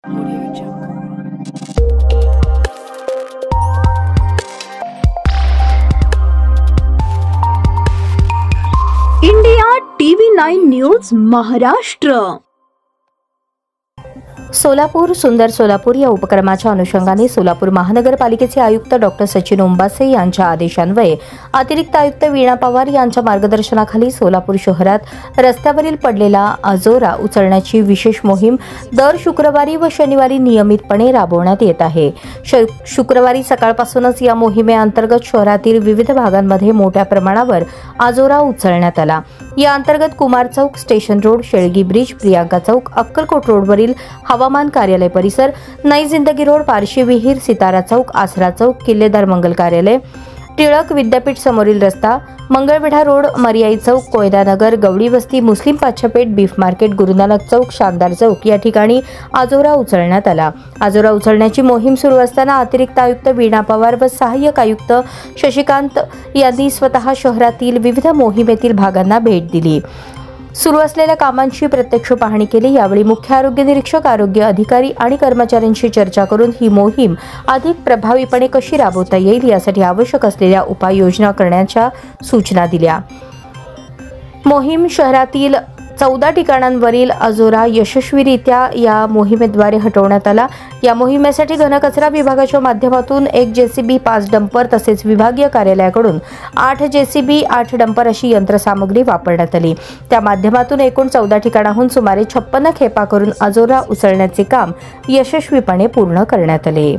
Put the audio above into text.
India TV9 news Maharashtra. Solapur सुंदर सोलापूर या उपक्रमाच्या अनुषंगाने सोलापूर महानगरपालिकेचे आयुक्त डॉक्टर सचिन ओंबासे यांच्या आदेशान्वये अतिरिक्त आयुक्त वीणा पवार यांच्या मार्गदर्शनाखाली सोलापूर शहरात रस्त्यावरील पडलेला अजोरा उचलण्याची विशेष मोहीम दर शुक्रवारी व शनिवारी नियमितपणे राबवण्यात येत आहे. शुक्रवारी सकाळपासूनच या मोहिमेअंतर्गत शहरातील विविध भागांमध्ये मोठ्या प्रमाणावर अजोरा उचलण्यात आला. या अंतर्गत Kumar Chowk, station road, Shelgi bridge, Priyanka Chowk, Akkalkot रोडवरील हवामान कार्यालय परिसर, नई जिंदगी रोड, पारशी विहीर, सितारा चौक, आसरा चौक, किल्लेदार मंगल कार्यालय, टिळक विद्यापीठ समोरील रस्ता, मंगळवेढा रोड, मरियाई चौक, कोयनानगर, गवडी वस्ती, मुस्लिम पाचपेठ, बीफ मार्केट, गुरुनानक चौक, शानदार चौक या ठिकाणी अजोरा उचलण्यात आला. अजोरा उचलण्याची मोहीम सुरू असताना अतिरिक्त आयुक्त वीणा पवार व सहाय्यक आयुक्त शशिकांत यांनी स्वतः शहरातील विविध मोहिमेतील भागांना भेट दिली. सुरू असलेल्या कामांची प्रत्यक्ष पाहणी केली. यावेळी मुख्य आरोग्य निरीक्षक, आरोग्य अधिकारी आणि कर्मचाऱ्यांशी चर्चा करून ही मोहीम अधिक प्रभावीपणे कशी राबवता येईल यासाठी आवश्यक असलेल्या उपाययोजना करण्याच्या सूचना दिल्या. मोहीम शहरातील 14 ठिकाणांवरील अजोरा यशस्वीरित्या या मोहिमेद्वारे हटवण्यात आला. या मोहिमेसाठी घनकचरा विभागाच्या माध्यमातून 1 JCB, 5 डंपर तसेच विभागीय कार्यालयाकडून 8 JCB, 8 डंपर अशी यंत्रसामग्री वापरण्यात आली. त्या माध्यमातून एकूण 14 ठिकाणाहून सुमारे 56 खेपा करून अजोरा उचलण्याचे काम यशस्वीपणे पूर्ण करण्यात आले.